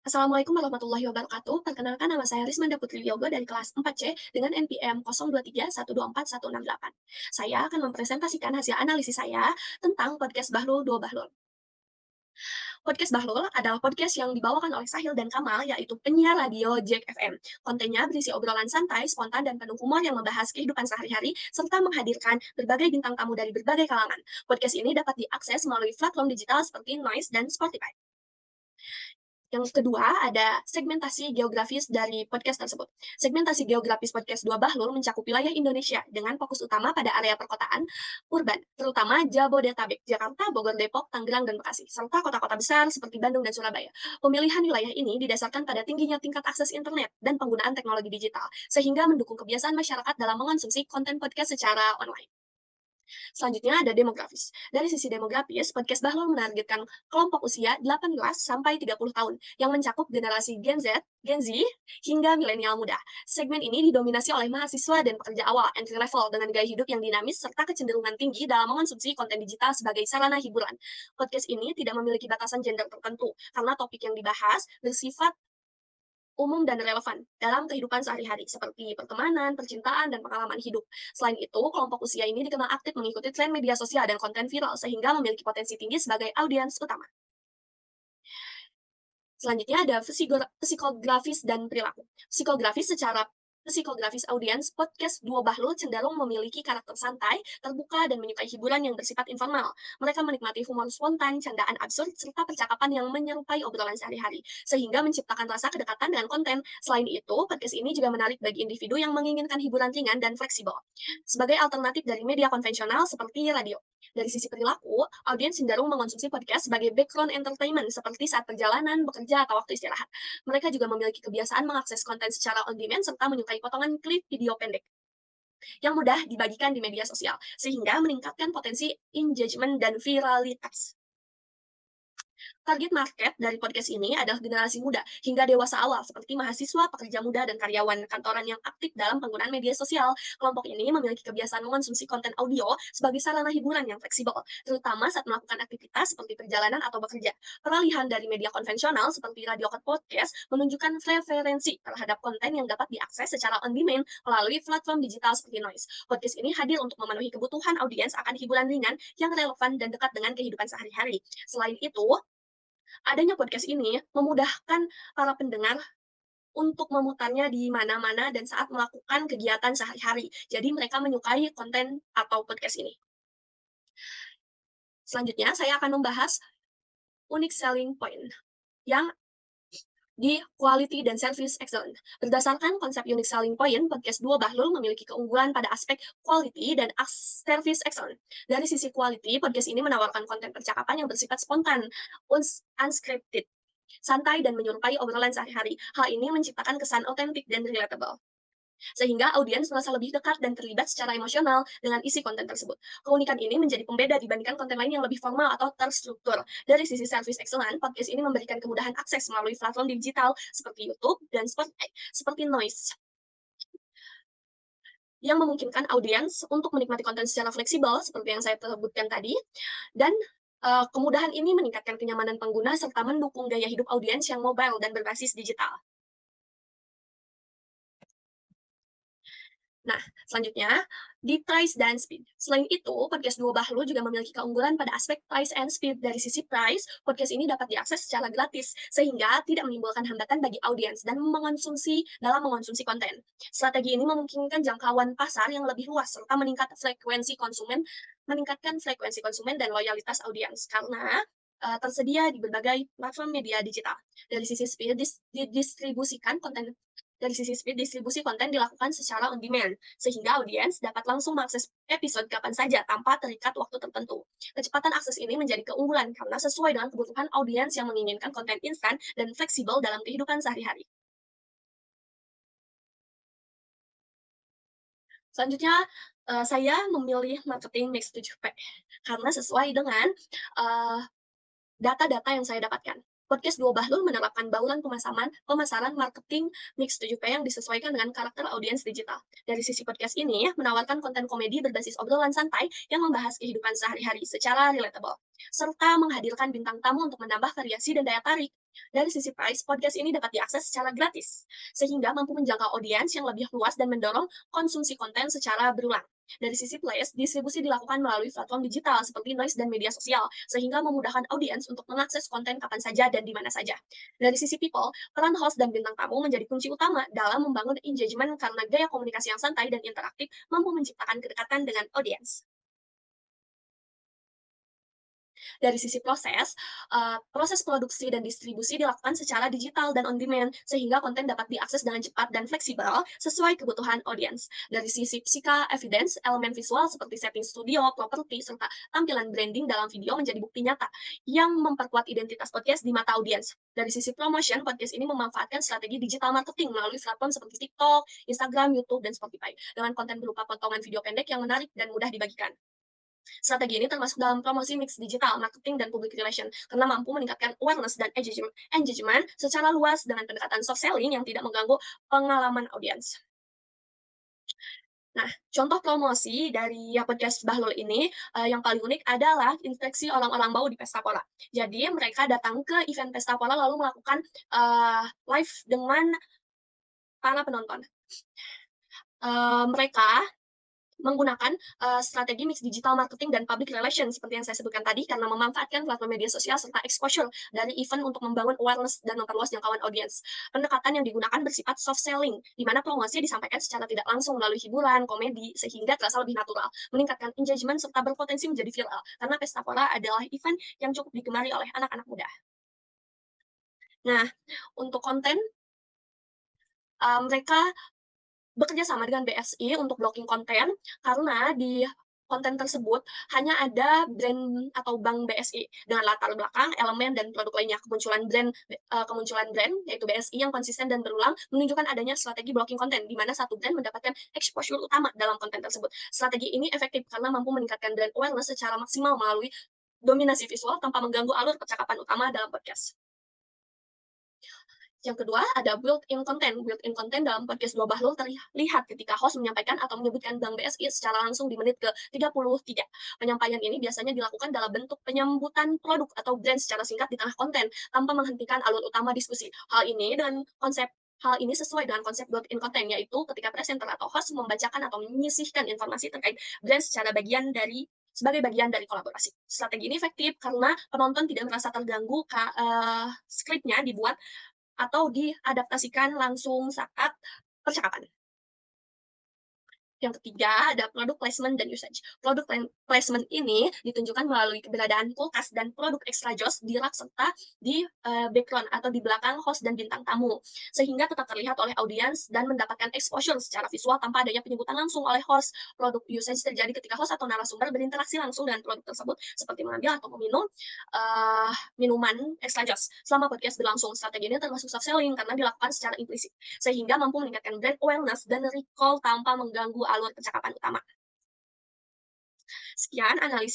Assalamualaikum warahmatullahi wabarakatuh. Perkenalkan nama saya Rismanda Putri Wiyogo dari kelas 4C dengan NPM 0231241168. Saya akan mempresentasikan hasil analisis saya tentang podcast Bahlul Dua Bahlul. Podcast Bahlul adalah podcast yang dibawakan oleh Sahil dan Kamal, yaitu penyiar radio Jack FM. Kontennya berisi obrolan santai, spontan, dan penuh humor yang membahas kehidupan sehari-hari, serta menghadirkan berbagai bintang tamu dari berbagai kalangan. Podcast ini dapat diakses melalui platform digital seperti Noise dan Spotify. Yang kedua, ada segmentasi geografis dari podcast tersebut. Segmentasi geografis podcast Dua Bahlul mencakup wilayah Indonesia dengan fokus utama pada area perkotaan urban, terutama Jabodetabek, Jakarta, Bogor, Depok, Tangerang, dan Bekasi, serta kota-kota besar seperti Bandung dan Surabaya. Pemilihan wilayah ini didasarkan pada tingginya tingkat akses internet dan penggunaan teknologi digital, sehingga mendukung kebiasaan masyarakat dalam mengonsumsi konten podcast secara online. Selanjutnya ada demografis. Dari sisi demografis, podcast Bahlul menargetkan kelompok usia 18 sampai 30 tahun yang mencakup generasi Gen Z, Gen Z, hingga milenial muda. Segmen ini didominasi oleh mahasiswa dan pekerja awal entry level dengan gaya hidup yang dinamis serta kecenderungan tinggi dalam mengonsumsi konten digital sebagai sarana hiburan. Podcast ini tidak memiliki batasan gender tertentu karena topik yang dibahas bersifat umum dan relevan dalam kehidupan sehari-hari seperti pertemanan, percintaan, dan pengalaman hidup. Selain itu, kelompok usia ini dikenal aktif mengikuti tren media sosial dan konten viral sehingga memiliki potensi tinggi sebagai audiens utama. Selanjutnya ada psikografis dan perilaku. Psikografis audiens podcast Dua Bahlul cenderung memiliki karakter santai, terbuka, dan menyukai hiburan yang bersifat informal. Mereka menikmati humor spontan, candaan absurd, serta percakapan yang menyerupai obrolan sehari-hari, sehingga menciptakan rasa kedekatan dengan konten. Selain itu, podcast ini juga menarik bagi individu yang menginginkan hiburan ringan dan fleksibel, sebagai alternatif dari media konvensional seperti radio. Dari sisi perilaku, audiens cenderung mengonsumsi podcast sebagai background entertainment seperti saat perjalanan, bekerja, atau waktu istirahat. Mereka juga memiliki kebiasaan mengakses konten secara on demand serta menyukai potongan klip video pendek yang mudah dibagikan di media sosial, sehingga meningkatkan potensi engagement dan viralitas. Target market dari podcast ini adalah generasi muda hingga dewasa awal seperti mahasiswa, pekerja muda, dan karyawan kantoran yang aktif dalam penggunaan media sosial. Kelompok ini memiliki kebiasaan mengonsumsi konten audio sebagai sarana hiburan yang fleksibel, terutama saat melakukan aktivitas seperti perjalanan atau bekerja. Peralihan dari media konvensional seperti radio ke podcast menunjukkan preferensi terhadap konten yang dapat diakses secara on demand melalui platform digital seperti Noise. Podcast ini hadir untuk memenuhi kebutuhan audiens akan hiburan ringan yang relevan dan dekat dengan kehidupan sehari-hari. Selain itu, adanya podcast ini memudahkan para pendengar untuk memutarnya di mana-mana dan saat melakukan kegiatan sehari-hari. Jadi mereka menyukai konten atau podcast ini. Selanjutnya, saya akan membahas unique selling point yang di quality dan service excellent. Berdasarkan konsep unique selling point, podcast Dua Bahlul memiliki keunggulan pada aspek quality dan service excellent. Dari sisi quality, podcast ini menawarkan konten percakapan yang bersifat spontan, unscripted, santai, dan menyerupai obrolan sehari-hari. Hal ini menciptakan kesan otentik dan relatable, sehingga audiens merasa lebih dekat dan terlibat secara emosional dengan isi konten tersebut. Keunikan ini menjadi pembeda dibandingkan konten lain yang lebih formal atau terstruktur. Dari sisi service excellent, podcast ini memberikan kemudahan akses melalui platform digital seperti YouTube dan Spotify, seperti Noise, yang memungkinkan audiens untuk menikmati konten secara fleksibel, seperti yang saya sebutkan tadi, dan kemudahan ini meningkatkan kenyamanan pengguna serta mendukung gaya hidup audiens yang mobile dan berbasis digital. Nah, selanjutnya, di price dan speed. Selain itu, podcast Dua Bahlul juga memiliki keunggulan pada aspek price and speed. Dari sisi price, podcast ini dapat diakses secara gratis, sehingga tidak menimbulkan hambatan bagi audiens dan dalam mengonsumsi konten. Strategi ini memungkinkan jangkauan pasar yang lebih luas, serta meningkatkan frekuensi konsumen dan loyalitas audiens, karena tersedia di berbagai platform media digital. Dari sisi speed, distribusi konten dilakukan secara on demand, sehingga audiens dapat langsung mengakses episode kapan saja tanpa terikat waktu tertentu. Kecepatan akses ini menjadi keunggulan karena sesuai dengan kebutuhan audiens yang menginginkan konten instan dan fleksibel dalam kehidupan sehari-hari. Selanjutnya, saya memilih marketing Mix 7P karena sesuai dengan uh, data-data yang saya dapatkan. Podcast Dua Bahlul menerapkan bauran pemasaran marketing mix 7P yang disesuaikan dengan karakter audiens digital. Dari sisi podcast ini, menawarkan konten komedi berbasis obrolan santai yang membahas kehidupan sehari-hari secara relatable, serta menghadirkan bintang tamu untuk menambah variasi dan daya tarik. Dari sisi price, podcast ini dapat diakses secara gratis, sehingga mampu menjangkau audiens yang lebih luas dan mendorong konsumsi konten secara berulang. Dari sisi place, distribusi dilakukan melalui platform digital seperti Noise dan media sosial, sehingga memudahkan audiens untuk mengakses konten kapan saja dan di mana saja. Dari sisi people, peran host dan bintang tamu menjadi kunci utama dalam membangun engagement karena gaya komunikasi yang santai dan interaktif mampu menciptakan kedekatan dengan audiens. Dari sisi proses, proses produksi dan distribusi dilakukan secara digital dan on demand, sehingga konten dapat diakses dengan cepat dan fleksibel sesuai kebutuhan audiens. Dari sisi psika, evidence, elemen visual seperti setting studio, properti, serta tampilan branding dalam video menjadi bukti nyata yang memperkuat identitas podcast di mata audiens. Dari sisi promotion, podcast ini memanfaatkan strategi digital marketing melalui platform seperti TikTok, Instagram, YouTube, dan Spotify dengan konten berupa potongan video pendek yang menarik dan mudah dibagikan. Strategi ini termasuk dalam promosi mix digital, marketing, dan public relation karena mampu meningkatkan awareness dan engagement secara luas dengan pendekatan soft selling yang tidak mengganggu pengalaman audiens. Nah, contoh promosi dari podcast Bahlul ini yang paling unik adalah inspeksi orang-orang bau di Pesta Pora. Jadi mereka datang ke event Pesta Pora lalu melakukan live dengan para penonton. Mereka menggunakan strategi mix digital marketing dan public relation seperti yang saya sebutkan tadi karena memanfaatkan platform media sosial serta exposure dari event untuk membangun awareness dan memperluas jangkauan audiens. Pendekatan yang digunakan bersifat soft selling, di mana promosi disampaikan secara tidak langsung melalui hiburan, komedi, sehingga terasa lebih natural, meningkatkan engagement serta berpotensi menjadi viral karena Pesta Pora adalah event yang cukup digemari oleh anak-anak muda. Nah, untuk konten, mereka bekerja sama dengan BSI untuk blocking konten, karena di konten tersebut hanya ada brand atau bank BSI dengan latar belakang, elemen, dan produk lainnya. Kemunculan brand, yaitu BSI yang konsisten dan berulang, menunjukkan adanya strategi blocking konten, di mana satu brand mendapatkan exposure utama dalam konten tersebut. Strategi ini efektif karena mampu meningkatkan brand awareness secara maksimal melalui dominasi visual tanpa mengganggu alur percakapan utama dalam podcast. Yang kedua, ada built-in content. Built-in content dalam podcast Dua Bahlul terlihat ketika host menyampaikan atau menyebutkan Bank BSI secara langsung di menit ke-33. Penyampaian ini biasanya dilakukan dalam bentuk penyambutan produk atau brand secara singkat di tengah konten, tanpa menghentikan alur utama diskusi. Hal ini sesuai dengan konsep built-in content, yaitu ketika presenter atau host membacakan atau menyisihkan informasi terkait brand sebagai bagian dari kolaborasi. Strategi ini efektif karena penonton tidak merasa terganggu skripnya dibuat atau diadaptasikan langsung saat percakapan. Yang ketiga, ada produk placement dan usage. Placement ini ditunjukkan melalui keberadaan kulkas dan produk extra joss di rak serta di background atau di belakang host dan bintang tamu, sehingga tetap terlihat oleh audiens dan mendapatkan exposure secara visual tanpa adanya penyebutan langsung oleh host. Produk usage terjadi ketika host atau narasumber berinteraksi langsung dengan produk tersebut, seperti mengambil atau meminum minuman extra joss. Selama podcast berlangsung, strategi ini termasuk soft selling karena dilakukan secara implisit, sehingga mampu meningkatkan brand awareness dan recall tanpa mengganggu alur percakapan utama. Sekian analisis